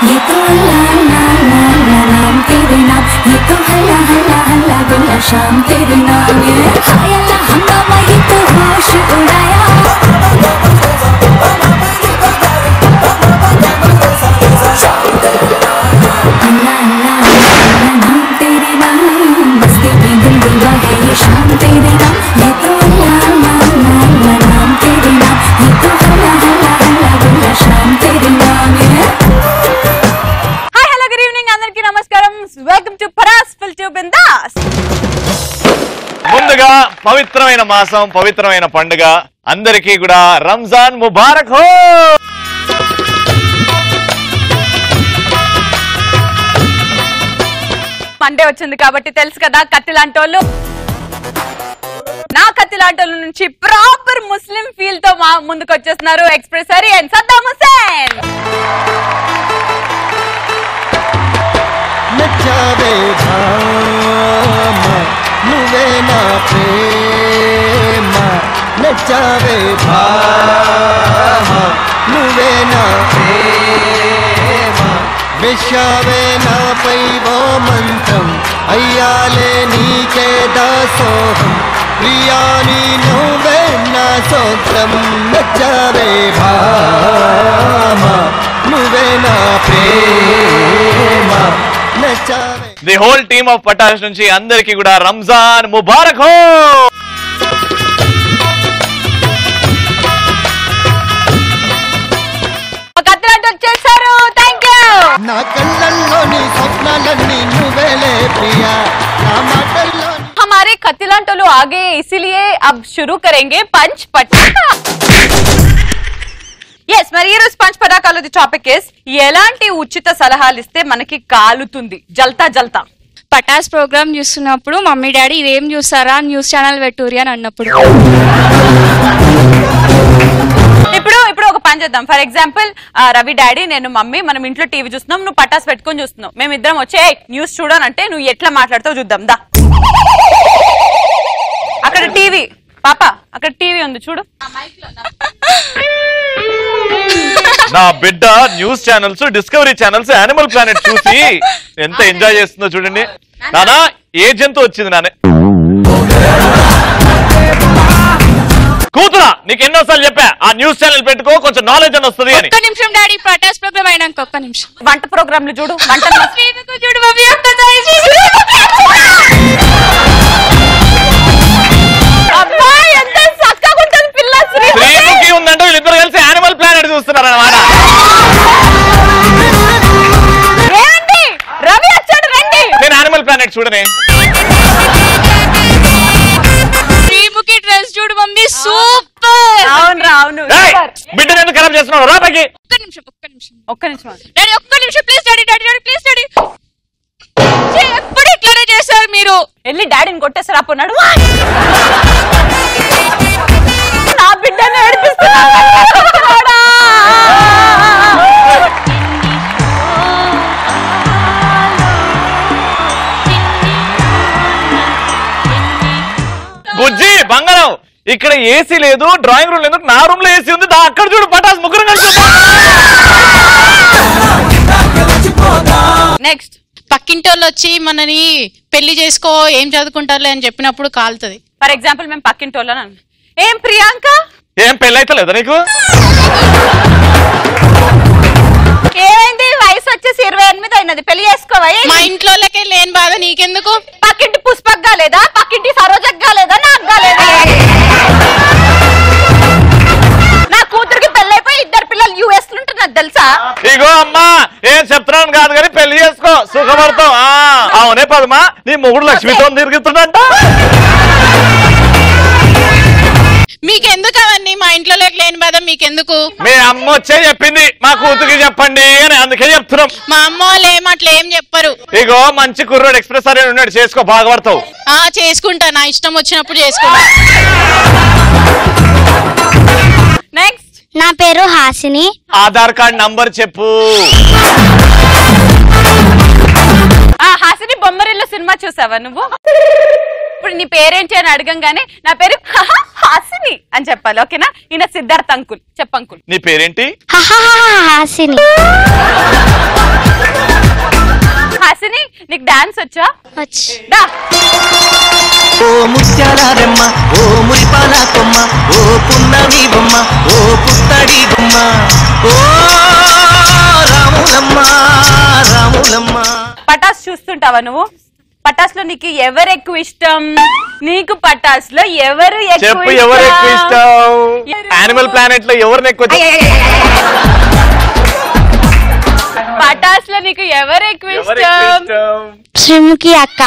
ये तो अल्लाह अल्लाह अल्लाह नाम तेरे नाम, ये तो हल्ला हल्ला हल्ला गुल्ला शाम तेरे नाम, ये हाय अल्लाह हंगामा ये तो होश उड़ाया। अल्लाह अल्लाह अल्लाह नाम तेरे नाम, मस्ती में दिल डूबा है ये शाम तेरे नाम, ये तो अल्लाह अल्लाह अल्लाह अल्लाह नाम तेरे नाम, ये तो हल्ला हल्ला हल्ला गुल्ला शाम तेरे नाम, ये నమస్కారం, welcome to Paras filter bindaas. ముందుగా పవిత్రమైన మాసం, పవిత్రమైన పండుగ అందరికీ కూడా రంజాన్ ముబారక్ హో. మండే వచ్చింది కాబట్టి తెలుసు కదా, కత్తిలాంటోళ్ళు. నా కత్తిలాంటోళ్ళ నుంచి ప్రాపర్ ముస్లిం ఫీల్ తో మా ముందుకు వచ్చేస్తున్నారు ఎక్స్ప్రెసరీ అండ్ సద్దాం హుస్సేన్. నచ్చావే భామ నువ్వే నా ప్రేమ, నచ్చావే భామ నువ్వే నా ప్రేమ, విషావే నాపై ఓ మంత్రం అయ్యాలే నీకే దాసోహం, ప్రియాని నువ్వే నా సొంతం, నచ్చావే భామ నువ్వే నా ప్రేమ. The whole team of Patas నుంచి అందరికీ కూడా రంజాన్ ముబారక్ హో. వచ్చేసారు, థ్యాంక్ యూ. నా కళ్ళల్లోని స్వప్నాలన్నీ నువ్వేలే ప్రియా, నా మాటల్లో. हमारे कत्तिलांटोलू आगे इसीलिए अब शुरू करेंगे पंच पटाखा. ఎస్, మరి ఈ రోజు పంచ్ పటాకాలు టాపిక్ ఇస్ ఎలాంటి ఉచిత సలహాలు ఇస్తే మనకి కాలుతుంది జల్తా జల్తా. పటాస్ ప్రోగ్రామ్ చూస్తున్నప్పుడు మమ్మీ డాడీ ఇదేం చూస్తారా న్యూస్ ఛానల్ పెట్టుర్రి అని అన్నప్పుడు ఇప్పుడు ఒక పని చేద్దాం. ఫర్ ఎగ్జాంపుల్ రవి డాడీ, నేను మమ్మీ, మనం ఇంట్లో టీవీ చూస్తున్నాం, నువ్వు పటాస్ పెట్టుకొని చూస్తున్నావు, మేమిద్దరం వచ్చే న్యూస్ చూడాలంటే నువ్వు ఎట్లా మాట్లాడతావు చూద్దాం దా. అక్కడ టీవీ పాప, అక్కడ టీవీ ఉంది చూడు. నా బిడ్డ news channels, discovery channels, animal planet చూసి ఎంత ఎంజాయ్ చేస్తుందో చూడండి. నానా ఏ జంతువు వచ్చింది నానే? కూతురా, నీకు ఎన్నోసార్లు చెప్పా ఆ న్యూస్ ఛానల్ పెట్టుకో, కొంచెం నాలెడ్జ్ అని వస్తుంది అని. ఒక్క నిమిషం డాడీ, పటాస్ ప్రోగ్రామ్ అయినాక ఒక్క నిమిషం. వంట ప్రోగ్రాంలు చూడు, వంట చూడు మమ్మీ. అబ్బాయి ఎంత చక్కగా ఉంటుంది పిల్ల. శ్రీముఖి ఉందంటే వీళ్ళిద్దరు కలిసి యానిమల్ ప్లానెట్ చూస్తున్నారు అన్నమాట. ఏంటి రవి వచ్చాడు, రండి. నేను యానిమల్ ప్లానెట్ చూడనే. శ్రీముఖి డ్రెస్ చూడు మమ్మీ, సూపర్. అవును అవును. బిడ్డను ఎందుకు ఖరాబ్ చేస్తున్నావు? రా పైకి. ఒక్క నిమిషం డాడీ, ఒక్క నిమిషం please daddy, daddy please daddy. ఎప్పుడు ఇట్లానే చేశారు మీరు? వెళ్ళి డాడీని కొట్టేసారు అప్పున్నాడు. నా బిడ్డను ఏడిపిస్తున్నాడు. బుజ్జి బంగారం, ఇక్కడ ఏసీ లేదు, డ్రాయింగ్ రూమ్ లేదు, నా రూమ్ లో ఏసీ ఉంది. అక్కడ చూడు పటాస్ ముగ్గురు కలిసి. నెక్స్ట్, పక్కింటోళ్ళు వచ్చి మనని పెళ్లి చేసుకో, ఏం చదువుకుంటారులే అని చెప్పినప్పుడు కాలుతుంది. ఫర్ ఎగ్జాంపుల్ మేము పక్కింటోళ్ళని అన్నాం, ఏం ప్రియాంక ఏం పెళ్లి అయితే లేదా నీకు? ఏమైంది, వయసు వచ్చేసి 28 అయినది, పెళ్లి చేసుకోవా? మా ఇంట్లోకే లేని బాధ నీకెందుకు? పక్కింటి పుష్పక్ కాలేదా, పక్కింటి సరోజక్ కాలేదా, నాకు కాలేదా? నా కూతురికి పెళ్ళైపోయి 2 పిల్లలు US లో ఉంటున్నారు తెలుసా? ఇగో అమ్మా, ఏం చెప్తున్నాను కాదు కానీ పెళ్లి చేసుకో, సుఖపడతావు. అవునే పదమా, నీ మొగుడు లక్ష్మితో తిరుగుతుందంట. మీకెందుకు అవన్నీ? మా ఇంట్లో లేని బాధ మీకెందుకు? మీ అమ్మ వచ్చే చెప్పింది మా కూతురికి చెప్పండి అని, అందుకే చెప్తున్నాం. మా అమ్మ వాళ్ళు అట్లా ఏం చెప్పరు. ఇగో మంచి కుర్రోడు ఎక్స్ప్రెస్ అని ఉన్నాడు, చేసుకో, బాగుపడతావు. చేసుకుంటా, నా ఇష్టం వచ్చినప్పుడు చేసుకుంటా. నెక్స్ట్, నా పేరు హాసిని. ఆధార్ కార్డ్ నంబర్ చెప్పు. హాసిని బొమ్మరిల్లు సినిమా చూసావా నువ్వు? ఇప్పుడు నీ పేరేంటి అని అడగంగానే నా పేరు హాసిని అని చెప్పాలి, ఓకేనా? ఈయన సిద్ధార్థ్ అంకుల్, చెప్పంకుల్. నీ పేరేంటి? హాసిని. హాసిని నీకు డాన్స్ వచ్చా? దా. ఓ ముత్యాలమ్మ ఓ మురిపాల కొమ్మ ఓ పున్నమి బొమ్మ ఓ పుత్తడి బొమ్మ ఓ రాములమ్మ రాములమ్మ. పటాస్ చూస్తుంటావా నువ్వు? పటాస్ లో నీకు ఎవరు ఎక్కువ ఇష్టం? నీకు పటాస్ లో ఎవరు చెప్పు, ఎవరు ఎక్కువ ఇష్టం? యానిమల్ ప్లానెట్ లో ఎవరిని ఎక్కువ? పటాస్ లో నీకు ఎవరు ఎక్కువ ఇష్టం? శ్రీముఖి అక్క.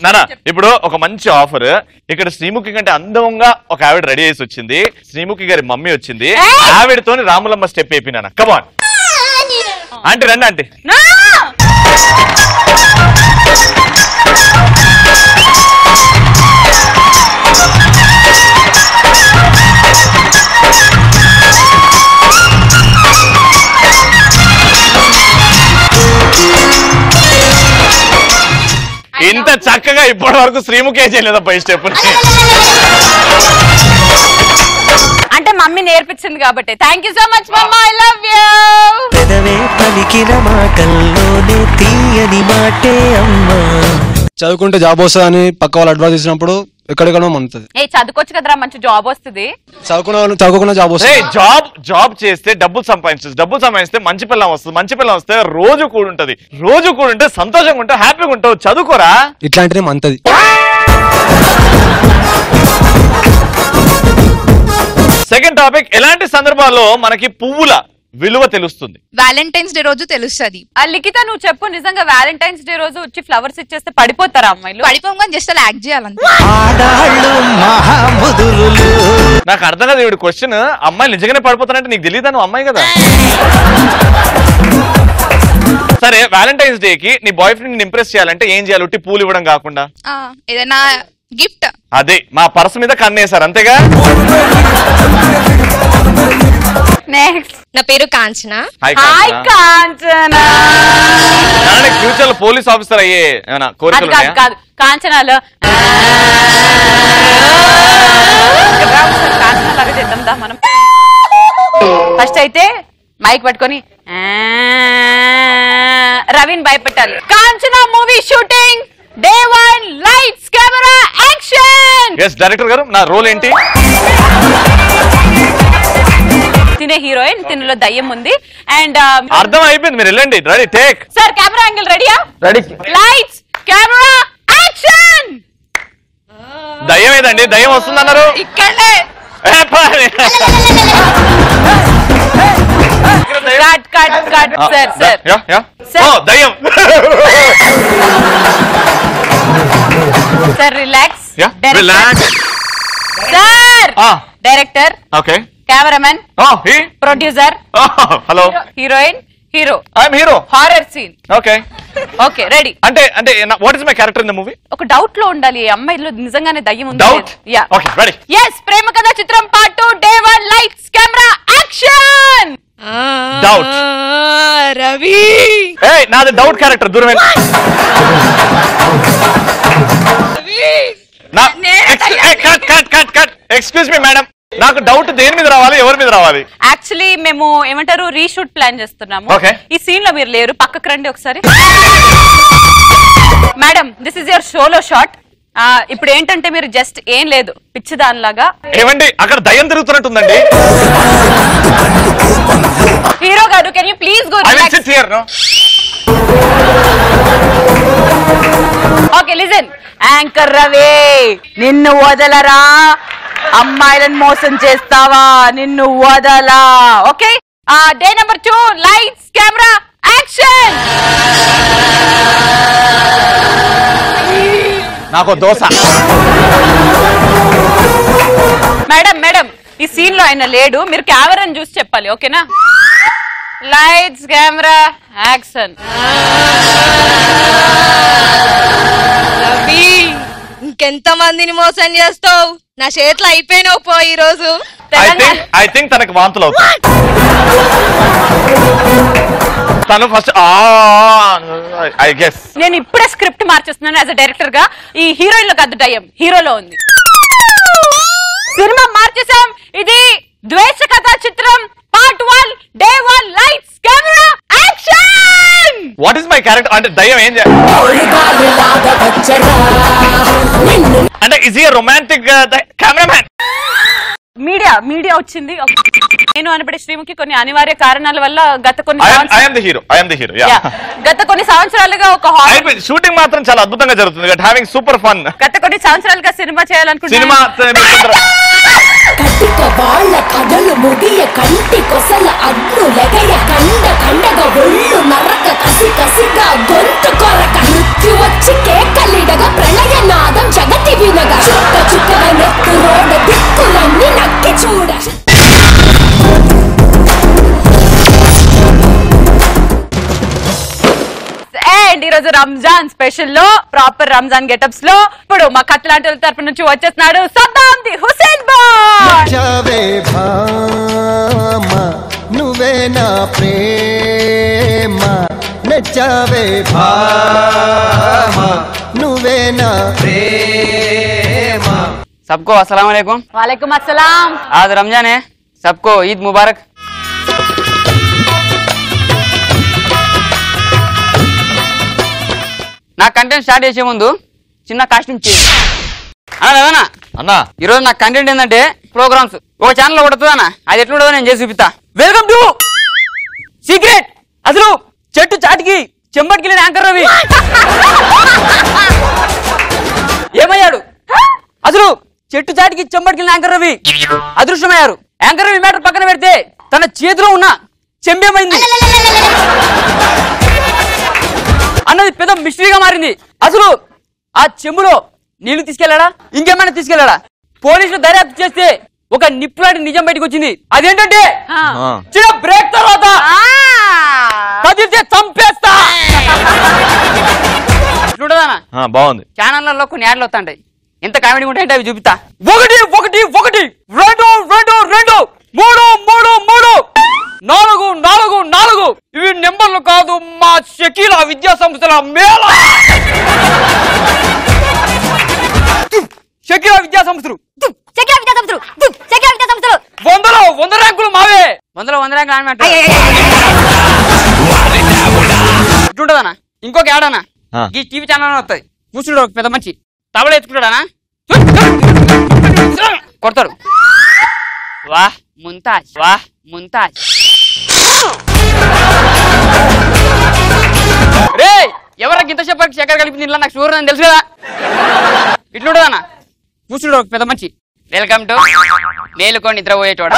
నానా ఇప్పుడు ఒక మంచి ఆఫర్. ఇక్కడ శ్రీముఖి కంటే అందంగా ఒక ఆవిడ రెడీ చేసి వచ్చింది. శ్రీముఖి గారి మమ్మీ వచ్చింది. ఆవిడతోని రాములమ్మ స్టెప్ అయిపోయినా. కమాన్ ఆంటీ, రండి ఆంటీ. ఇంత చక్కగా ఇప్పటి వరకు శ్రీముఖే చేయలేదా పై స్టెప్? అంటే మమ్మీ నేర్పించింది కాబట్టి. థ్యాంక్ యూ సో మచ్ మమ్మా, ఐ లవ్ యూ. పెదవే పలికిన మాటల్లోనే తీయని మాటే అమ్మా. చదువుకుంటే జాబ్ వస్తుంది అని పక్క వాళ్ళు అడ్వైస్ ఇచ్చినప్పుడు ఎక్కడెక్కడో మంతుంది. ఏ చదువుకోవచ్చు కదరా, మంచి జాబ్ వస్తుంది. చదువుకున్న జాబ్ వస్తుంది. జాబ్ చేస్తే డబ్బులు సంపాదిస్తే మంచి పిల్లం వస్తుంది. మంచి పిల్లం వస్తే రోజు కూడుంటది. రోజు కూడుంటే సంతోషంగా ఉంటావు, హ్యాపీగా ఉంటావు. చదువుకోరా. ఇట్లాంటిదే మంతది. సెకండ్ టాపిక్, ఎలాంటి సందర్భాల్లో మనకి పువ్వుల విలువ తెలుస్తుంది? వ్యాలంటైన్స్ డే రోజు తెలుస్తుంది. లిఖిత నువ్వు చెప్పు, నిజంగా వ్యాలంటైన్స్ డే రోజు వచ్చి ఫ్లవర్స్ ఇచ్చేస్తే పడిపోతారా అమ్మాయిలు? పడిపోగానే జస్ట్ అలా యాక్ట్ చేయాలంటే. నాకు అర్థం కదా ఇవి క్వశ్చన్. అమ్మాయిలు నిజంగానే పడిపోతానంటే నీకు తెలియదా? నువ్వు అమ్మాయి కదా. సరే, వ్యాలంటైన్స్ డే కి నీ బాయ్ ఫ్రెండ్ ఇంప్రెస్ చేయాలంటే ఏం చేయాలి? ఉట్టి పూలు ఇవ్వడం కాకుండా ఏదైనా గిఫ్ట్. అదే మా పర్స్ మీద కన్నేసారు అంతేగా. నెక్స్ట్, నా పేరు కాంచన. హాయ్ కాంచన. ఫ్యూచర్ లో పోలీస్ ఆఫీసర్ అయ్యే ఏమైనా కోరికలు ఉన్నాయా? కాదు, కాంచనాలో కాంచనాలాగా చేద్దాం మనం. ఫస్ట్ అయితే మైక్ పట్టుకొని రవిని భయపెట్టాలి. Kanchana movie shooting day 1, lights camera action. Yes director గారు, నా రోల్ ఏంటి? తినే హీరోయిన్, తినలో దయ్యం ఉంది. అండ్ అర్థం అయిపోయింది, మీరు వెళ్ళండి. Ready, take. Sir camera angle రెడీయా? రెడీ. Lights camera action. దయ్యం ఏదండి? దయ్యం వస్తుందన్నారు. ఇక్కడే కట్ సార్ దయ్యం. Sir relax. Relax. Sir director, okay, cameraman, producer, hello, heroine, hero. I'm hero. Horror scene. Okay okay ready. అంటే what is my character in the movie? ఒక doubt లో ఉండాలి, ఈ అమ్మాయిలో నిజంగానే దయ్యం ఉంది. Doubt? Yeah. Okay ready. yes, Prema Katha Chitram part 2 day 1, lights camera action. Doubt. Ravi, ఏయ్ నాది డౌట్ క్యారెక్టర్, దూరం వెళ్ళు. ఎక్స్క్యూజ్ మీ మేడం, నాకు డౌట్ దేని మీద రావాలి, ఎవరి మీద రావాలి? యాక్చువల్లీ మేము ఏమంటారు రీషూట్ ప్లాన్ చేస్తున్నాము. Okay. ఈ సీన్ లో మీరు లేరు, పక్కకు రండి ఒకసారి. మేడం, దిస్ ఇస్ యువర్ షోలో షాట్. ఇప్పుడు ఏంటంటే మీరు జస్ట్ ఏం లేదు, పిచ్చి దానిలాగా. ఏమండి అక్కడ దయ్యం తిరుగుతున్నట్టుందండి. హీరో గారు, can you please go relax? Okay listen. Anchor Ravi, నిన్ను వదలరా. అమ్మాయిలను మోసం చేస్తావా? నిన్ను వదలా. Okay, day number 2, lights camera action. నాకు దోశ. మేడం, ఈ సీన్ లో ఆయన లేడు, మీరు కెమెరాని చూసి చెప్పాలి. ఓకేనా? Lights camera action. రవి, ఇంకెంత మందిని మోసం చేస్తావు? నా చేతులు అయిపోయినావు పో ఈ రోజు. ఐ థింక్ తనకు వాంతులు అవుతాయి. తను ఫస్ట్ ఐ గెస్. నేను ఇప్పుడే స్క్రిప్ట్ మార్చేస్తున్నాను యాజ్ అ డైరెక్టర్ గా. ఈ హీరోయిన్ లో కాదు దయ్యం, హీరోలో ఉంది. సినిమా మార్చేసాం. ఇది ద్వేష కథ Chitram part 1. Day 1 lights camera action. What is my character? అంటే దయ్యం ఏం చేయాలి అంటే is a romantic cameraman? Media వచ్చింది. నేను అనబడే శ్రీముఖి కొన్ని అనివార్య కారణాల వల్ల గత కొన్ని సంవత్సరాలుగా ఒక షూటింగ్ మాత్రం చాలా అద్భుతంగా జరుగుతుంది. Having super fun. గత కొన్ని సంవత్సరాలుగా సినిమా చేయాలనుకుంటున్నా. కటిక వాళ్ళ కథలు ముగియ కంటి కొసల అడ్డు లెగయ కండ కండగా ఒళ్ళు నరక కసి కసిగా గొంతు కొరక మృత్యు వచ్చి కేకలిడగా ప్రళయ నాదం జగతి వినగా చుక్క చుక్కగా నెత్తు రోడ దిక్కులన్నీ నక్కి చూడ. అండ్ ఈరోజు రంజాన్ స్పెషల్ లో ప్రాపర్ రంజాన్ గెటప్స్ లో ఇప్పుడు మా కట్లాంటి తరపు నుంచి వచ్చేస్తున్నాడు సద్దాం ది హుసేన్ బాయ్. నువ్వే నా ప్రేమ నచ్చావే భామా నువ్వే నా ప్రేమ. सबको अस्सलाम वालेकुम. वालेकुम अस्सलाम. आज रमजान है, सबको ईद मुबारक. నా కంటెంట్ స్టార్ట్ చేసే ముందు చిన్న కాస్టింగ్ చేయండి అన్నా. అన్నా ఈరోజు నా కంటెంట్ ఏంటంటే ప్రోగ్రామ్స్ ఒక ఛానల్ లో కొడుతుందన్నా, అది ఎట్లుంటుందో నేను చేసి చూపిస్తా. Welcome to secret. అసలు చెట్టు చాటికి చెంబటికి లేని యాంకర్ రవి ఏమయ్యాడు? అసలు చెట్టు చాటికి చెంబటికి లేని యాంకర్ రవి అదృష్టమయ్యారు. యాంకర్ రవి మ్యాటర్ పక్కన పెడితే తన చేతిలో ఉన్న చెంబేమైంది అన్నది పెద్ద మిస్టరీగా మారింది. అసలు ఆ చెంబులో నీళ్లు తీసుకెళ్లాడా, ఇంకేమైనా తీసుకెళ్లాడా? పోలీసులు దర్యాప్తు చేస్తే ఒక నిప్పులాంటి నిజం బయటకు వచ్చింది. అదేంటంటే చిన్న బ్రేక్ తర్వాత కదిలితే చంపేస్తా. చూడదానా బాగుంది. ఛానళ్లలో కొన్ని యాడ్లు వస్తాయి, ఎంత కామెడీ ఉంటాయంటే అవి చూపిస్తా. 1 1 1 2 2 2 3 3 3 4 4 4 ఇవి నెంబర్లు కాదు, మా షకీలా విద్యా సంస్థల మేళ. షకీలా విద్యా సంస్థలు 100 ర్యాంకులు మావే. 100 ర్యాంకులు అనమాట. ఇట్లుంటదనా ఇంకొక యాడ్ అన్నా, ఈ టీవీ ఛానల్ వస్తాయి. కూర్చుంటాడు ఒక పెద్ద మంచి తబల ఎత్తుకుంటాడా, కొడతాడు. వాహ్ ముంతాజ్ వాహ్ ముంతాజ్. రే ఎవరికి ఇంత చెప్పాలి చక్కెర కలిపింది ఇలా నాకు షూర్ అని తెలుసు కదా. ఇట్లుంటదన్నా కూర్చుంటాడు ఒక పెద్ద మంచి. వెల్కమ్ టు మేలుకొని నిద్రపోయే చోట.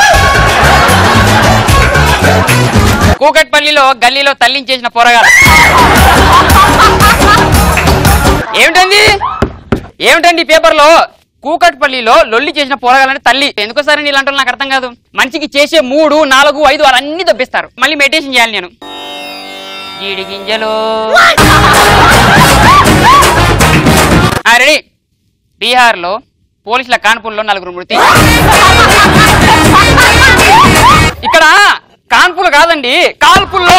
కూకట్పల్లిలో గల్లీలో తల్లించేసిన పోరగాడు. ఏమిటండి పేపర్లో కూకట్పల్లిలో లొల్లి చేసిన పోరగాలంటే తల్లి. ఎందుకోసారి ఇలాంటి నాకు అర్థం కాదు. మనిషికి చేసే 3 4 5 6 అన్ని దొబ్బిస్తారు. మళ్ళీ మెడిటేషన్ చేయాలి నేను. జీడి గింజలు రెడీ. బీహార్ లో పోలీసుల కాన్పూర్లో 4 మృతి. ఇక్కడ కాన్పూర్ కాదండి, కాల్పుల్లో.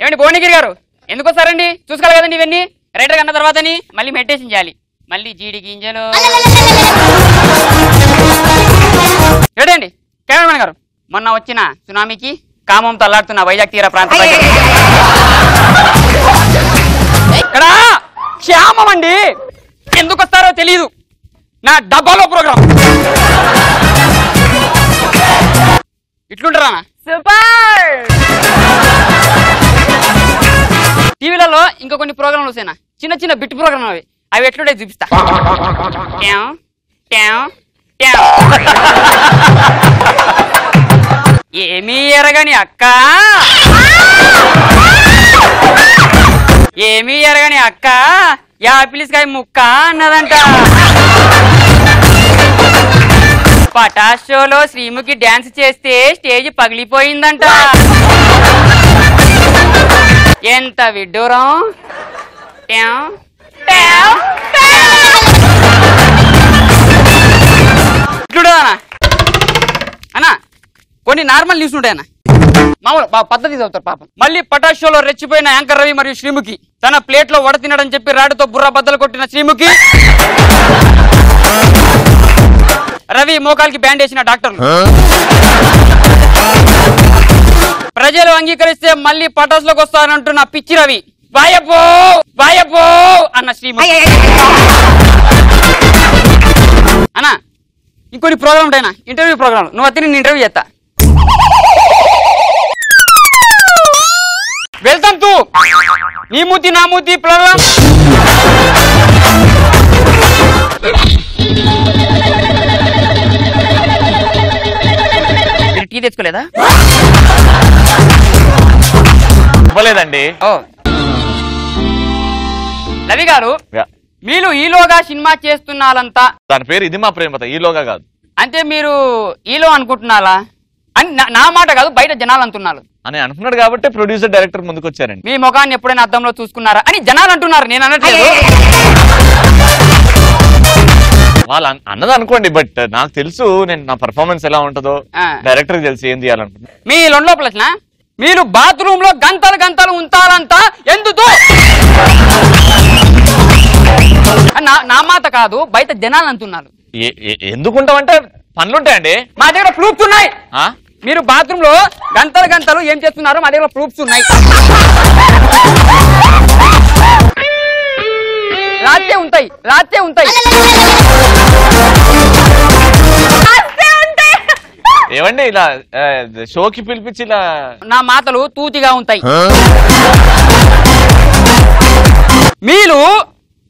ఏమండి భువనగిరి గారు ఎందుకోసారండి? చూసుకోవాలి కదండి ఇవన్నీ. రైటర్ అన్న తర్వాతని మళ్ళీ మెడిటేషన్ చేయాలి. మళ్ళీ జీడి గింజలు. రెడీ అండి కెమెరామెన్ గారు. మొన్న వచ్చిన సునామీకి కామంతో అల్లాడుతున్న వైజాగ్ తీర ప్రాంతం ఇక్కడ క్షేమం అండి. ఎందుకు వస్తారో తెలియదు. నా డబ్బాలో ప్రోగ్రామ్ ఇట్లుంటారా? సూపర్. టీవీలలో ఇంకా కొన్ని ప్రోగ్రాంలు వస్తాయి, చిన్న చిన్న బిట్ ప్రోగ్రామ్. అవి ఎట్లుంటే చూపిస్తా. ఏమీ ఎరగని అక్క, ఏమీ ఎరగని అక్క యాపిల్స్కాయ ముక్క అన్నదంట. పటాస్ షోలో శ్రీముఖి డాన్స్ చేస్తే స్టేజ్ పగిలిపోయిందంట. ఎంత విడ్డూరం. చూడనా అన్నా, కొన్ని నార్మల్ న్యూస్ ఉంటాయన్నా, మామూలు పద్ధతి చదువుతారు పాపం. మళ్ళీ పటాస్ షోలో రెచ్చిపోయిన యాంకర్ రవి మరియు శ్రీముఖి. తన ప్లేట్ లో వడ తినడని చెప్పి రాడుతో బుర్ర బద్దలు కొట్టిన శ్రీముఖి రవి మోకాలికి బ్యాండ్ వేసిన డాక్టర్లు. ప్రజలు అంగీకరిస్తే మళ్ళీ పటాసులోకి వస్తానంటున్న పిచ్చి రవి. వాయపో వాయపో అన్న శ్రీమతి. అన్నా ఇంకొన్ని ప్రోగ్రామ్ ఉంటాయినా, ఇంటర్వ్యూ ప్రోగ్రామ్. నువ్వు అతని నేను ఇంటర్వ్యూ చేస్తా. వెళ్తాం తూ నీ మూతి నా మూతి ప్రోగ్రామ్. టీ తెచ్చుకోలేదా? ఇవ్వలేదండి. రవి గారు మీరు ఈలోగా సినిమా చేస్తున్నారంతా, దాని పేరు ఇది మా ప్రేమత, ఈలోగా కాదు. అంటే మీరు ఈలో అనుకుంటున్నారా అని నా మాట కాదు, బయట జనాలు అంటున్నారు అని అంటున్నాడు కాబట్టి ప్రొడ్యూసర్ డైరెక్టర్ ముందుకు వచ్చారండి. మీ ముఖాన్ని ఎప్పుడైనా అద్దంలో చూసుకున్నారా అని జనాలు అంటున్నారు, నేను అనట్లేదు. వాళ్ళు అన్నది అనుకోండి, బట్ నాకు తెలుసు నేను నా పర్ఫార్మెన్స్ ఎలా ఉంటుందో డైరెక్టర్ తెలిసి ఏం చేయాలనుకుంటున్నా. మీ లోపల మీరు బాత్రూమ్ లో గంటలు గంటలు ఉంటారంతా ఎందుకు? నా మాట కాదు, బయట జనాలు అంటున్నారు. ఎందుకుంటామంటే పనులుంటాయండి. మా దగ్గర ప్రూఫ్స్ ఉన్నాయి. మీరు బాత్రూమ్ లో గంటలు గంటలు ఏం చేస్తున్నారు, మా దగ్గర ప్రూఫ్స్ ఉన్నాయి. రాత్రే ఉంటాయి, రాత్రే ఉంటాయి. ఏమండి ఇలా షోకి పిలిపించి ఇలా నా మాటలు తూతిగా ఉంటాయి. మీరు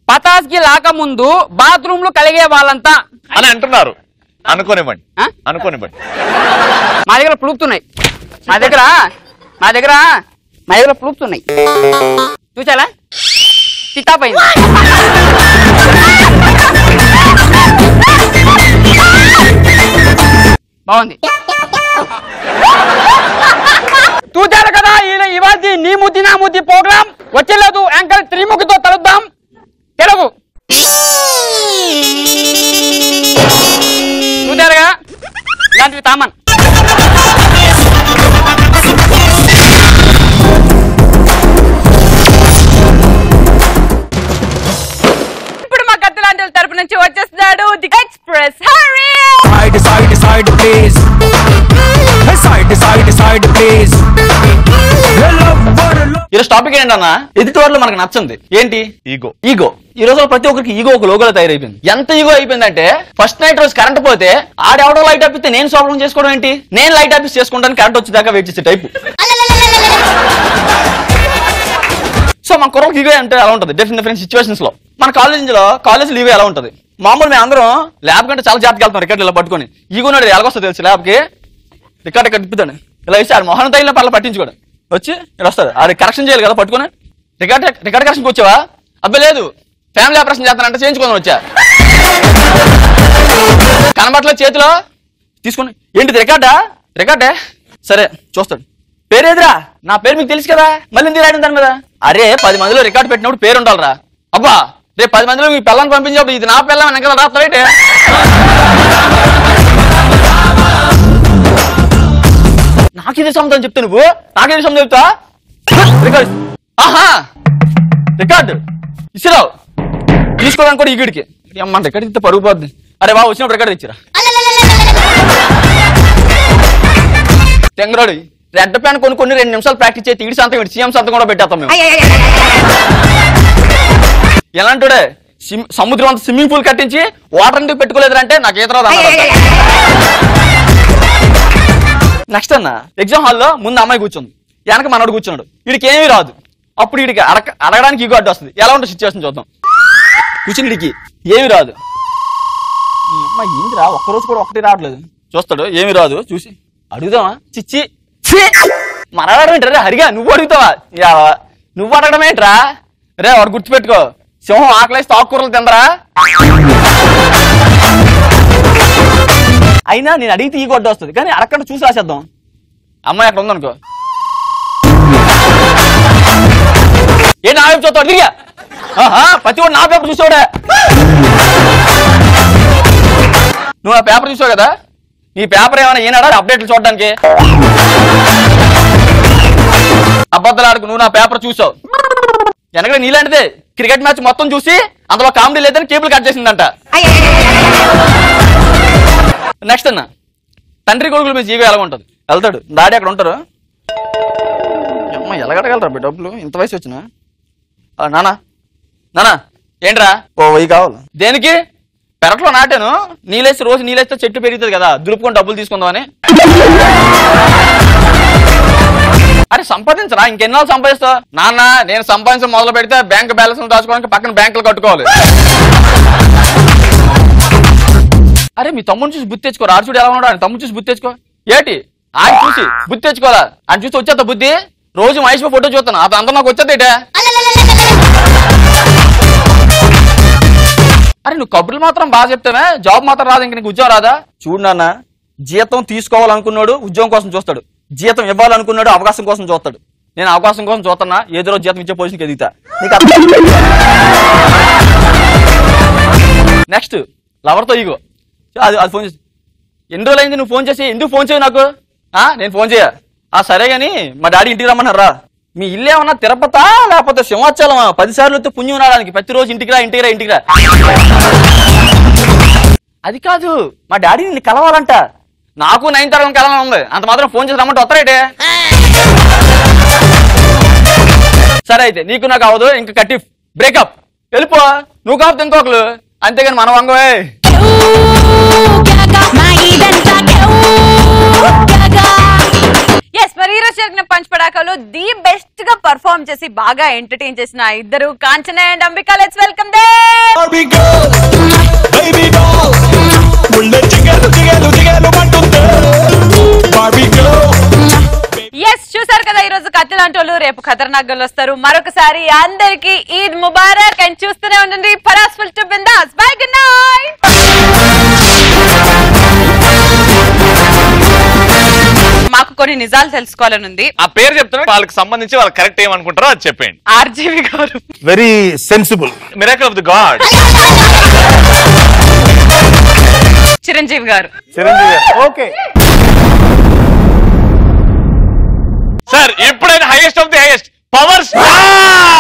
పటాస్కి రాకముందు బాత్రూమ్ లో కలిగే వాళ్ళంతా అని అంటున్నారు. అనుకోనివ్వండి, అనుకోనివ్వండి. మా దగ్గర ప్రూఫ్స్ ఉన్నాయి. మా దగ్గర ప్రూఫ్స్ ఉన్నాయి. చూసాలా సితాపైంది. బాగుంది. చూచారు కదా ఇవాళ నీ ముద్ది నా ముద్ది ప్రోగ్రామ్. వచ్చేలేదు యాంకర్ త్రిముఖితో కలుద్దాం. తెలుగు చూచారుగా ఇలాంటివి తామన్. ఇప్పుడు మా కత్తిలాంటి తరపు నుంచి వచ్చేస్తున్నాడు the express Hari. Side please. Side please. ఈరోజు టాపిక్ ఏంటన్నా, ఎదుటి వాళ్ళు మనకు నచ్చింది ఏంటి? ఈగో. ఈగో. ఈ రోజు ప్రతి ఒక్కరికి ఈగో ఒక లోగోలో తయారైపోయింది. ఎంత ఈగో అయిపోయిందంటే ఫస్ట్ నైట్ రోజు కరెంట్ పోతే ఆడెవడో లైట్ ఆపిస్తే నేను సోపనం చేసుకోవడం ఏంటి, నేను లైట్ ఆఫీస్ చేసుకుంటాను కరెంట్ వచ్చేదాకా వెయిట్ చేసే టైపు. సో మన కుర్రకి ఈగో అంటే ఎలా ఉంటుంది డిఫరెంట్ సిచ్యువేషన్స్ లో. మన కాలేజీలో ఈగో ఎలా ఉంటుంది? మామూలు మేము అందరం ల్యాబ్ కంటే చాలా జాగ్రత్తగా వెళ్తాం రికార్డు ఇలా పట్టుకొని. ఈగోనాడు ఎలాగొస్తుంది తెలుసు ల్యాబ్కి? రికార్డ్ ఇక్కడ తిప్పుతాను ఇలా వేసి ఆడు మొహన్ తగిలిన పర్ల పట్టించుకోడు, వచ్చి ఇలా వస్తాడు. ఆడు కరెక్షన్ చేయాలి కదా పట్టుకొని. రికార్డ్ కరెక్షన్కి వచ్చావా? అబ్బాయి లేదు ఫ్యామిలీ ఆపరేషన్ చేస్తానంటే చేయించుకుందాం వచ్చా. కనబట్ల చేతిలో తీసుకుని ఏంటిది రికార్డే సరే చూస్తాడు. పేరేదిరా? నా పేరు మీకు తెలుసు కదా, మళ్ళీ ఎందుకు రాయడం దాని మీద? అరే 10 మందిలో రికార్డు పెట్టినప్పుడు పేరు ఉండాలిరా. అబ్బా రేపు 10 మందిలో మీ పిల్లల్ని పంపించినప్పుడు ఇది నా పిల్లం వెనకాల రాస్తారైతే నాకేది సొంతం చెప్తా, నువ్వు నాకేది సొంతం చెప్తా. రికార్డు ఇచ్చిరావు తీసుకోవడానికి కూడా ఈగిడికి అమ్మ రికార్డు ఇస్తే పరుగు పోద్ది. అరే బాబు వచ్చినప్పుడు రికార్డు ఇచ్చిరా. తెంగరాడు రెడ్ ప్యాన్ కొన్ని 2 నిమిషాలు ప్రాక్టీస్ చేసి ఈడి సంతం సీఎం సంతం కూడా పెట్టేస్తాం మేము. ఎలాంటిడే సముద్రం అంతా స్విమ్మింగ్ పూల్ కట్టించి వాటర్ ఎందుకు పెట్టుకోలేదంటే నాకు ఈత రాదు. నెక్స్ట్ అన్న ఎగ్జామ్ హాల్లో ముందు అమ్మాయి కూర్చుంది, వెనక మనోడు కూర్చున్నాడు. వీడికి ఏమీ రాదు. అప్పుడు వీడికి అడగడానికి ఈగో అడ్డు వస్తుంది. ఎలా ఉంటుంది సిచ్యువేషన్ చూద్దాం. కూర్చుని వీడికి ఏమీ రాదు. అమ్మాయి ఏందిరా ఒక్కరోజు కూడా ఒకటి రావట్లేదు. చూస్తాడు ఏమీ రాదు, చూసి అడుగుదామా? చిచ్చి మన అడగడం హరిగా నువ్వు అడుగుతావా? నువ్వు అడగడం ఏంట్రా? రే వాడు గుర్తుపెట్టుకో, సింహం ఆకలేసి ఆకుకూరలు తిందరా. అయినా నేను అడిగితే ఈ గొడ్డ వస్తుంది, కానీ అడగకుండా చూసి రాసేద్దాం. అమ్మాయి అక్కడ ఉందనుకో, ఏ నా వైపు చూస్తాడు తిరిగా ప్రతి వాడు నా పేపర్ చూసావుడే. నువ్వు ఆ పేపర్ చూసావు కదా, నీ పేపర్ ఏమైనా ఏనాడా అప్డేట్లు చూడడానికి? అబద్ధాలు ఆడుకు, నువ్వు నా పేపర్ చూసావు. వెనక నీలాంటిదే క్రికెట్ మ్యాచ్ మొత్తం చూసి అందులో కామెడీ లేదని కేబుల్ కట్ చేసిందంట. నెక్స్ట్ అన్న తండ్రి కొడుకుల మీద ఈగో ఎలా ఉంటుంది? వెళ్తాడు, డాడీ అక్కడ ఉంటారు. అమ్మ ఎలాగడగలరా డబ్బులు ఇంత వయసు వచ్చినా? నానా నానా ఏంట్రా? ఓ 1000 కావాలి. దేనికి? పెరట్లో నాటాను, నీళ్ళేసి రోజు నీళ్ళేస్తే చెట్టు పెరుగుతుంది కదా, దులుపుకొని డబ్బులు తీసుకుందామని. అరే సంపాదించరా, ఇంకెన్నాళ్ళు సంపాదిస్తావు? నాన్న నేను సంపాదించడం మొదలు పెడితే బ్యాంక్ బ్యాలెన్స్ దాచుకోవడానికి పక్కన బ్యాంకులు కట్టుకోవాలి. అరే మీ తమ్ముని చూసి బుద్ధి తెచ్చుకో, రాడు చూడు ఎలా ఉన్నాడు, ఆయన తమ్ముడు చూసి బుద్ధి తెచ్చుకో. ఏంటి ఆయన చూసి బుద్ధి తెచ్చుకోవాలా? ఆయన చూసి వచ్చేస్తా బుద్ధి. రోజు మహేష్ ఫోటో చూస్తాను, అది అంతా నాకు వచ్చేది. అరే నువ్వు కబుర్లు మాత్రం బాగా చెప్తావే, జాబ్ మాత్రం రాదు, ఇంక నీకు ఉద్యోగం రాదా? చూడు నాన్న, జీతం తీసుకోవాలనుకున్నాడు ఉద్యోగం కోసం చూస్తాడు, జీతం ఇవ్వాలనుకున్నాడు అవకాశం కోసం చూస్తాడు. నేను అవకాశం కోసం చూస్తున్నా, ఏదో రోజు జీతం ఇచ్చే పొజిషన్కి ఎదుగుతా. నెక్స్ట్ లవర్తో ఈగో. అది ఫోన్ చేసి ఎన్ని రోజులు అయింది నువ్వు ఫోన్ చేసి, ఎందుకు ఫోన్ చేయవు నాకు? నేను ఫోన్ చేయ. సరే గాని మా డాడీ ఇంటికి రమ్మన్నారా? మీ ఇల్లు ఏమన్నా తిరుపతా లేకపోతే సింహాచలమా? 10 సార్లు వస్తే పుణ్యం రావడానికి ప్రతిరోజు ఇంటికి రా ఇంటికి రా ఇంటికి రా. అది కాదు, మా డాడీ నిన్ను కలవాలంట. నాకు 9th తరగతి కలవాలని ఉంది, అంత మాత్రం ఫోన్ చేసి రమ్మంటే వస్తారేటే? సరే అయితే నీకు నాకు అవదు, ఇంకా కట్టి బ్రేకప్, వెళ్ళిపో. నువ్వు కాకపోతే ఇంకొకరు, అంతేగాని మన వంగవే. మరి ఈ రోజు జరిగిన పంచ్ పడాకాలో ది బెస్ట్ గా పర్ఫార్మ్ చేసి బాగా ఎంటర్టైన్ చేసిన ఇద్దరు Kanchana and Ambika. Let's welcome చూసారు కదా, ఈ రోజు కత్తి లాంటి వాళ్ళు రేపు ఖతర్నాక్ గల్ వస్తారు. మరొకసారి అందరికి ఈద్ ముబారక్ అండ్ చూస్తూనే ఉండండి Paras full to bindaas. By, good night. మాకు కొన్ని నిజాలు తెలుసుకోవాలని ఉంది. ఆ పేరు చెప్తున్నా, వాళ్ళకి సంబంధించి వాళ్ళు కరెక్ట్ ఏమనుకుంటారో అది చెప్పండి. ఆర్జీవి గారు very sensible, miracle of the God. Chiranjeevi గారు. ఓకే సార్ ఎప్పుడైనా highest of the highest power star.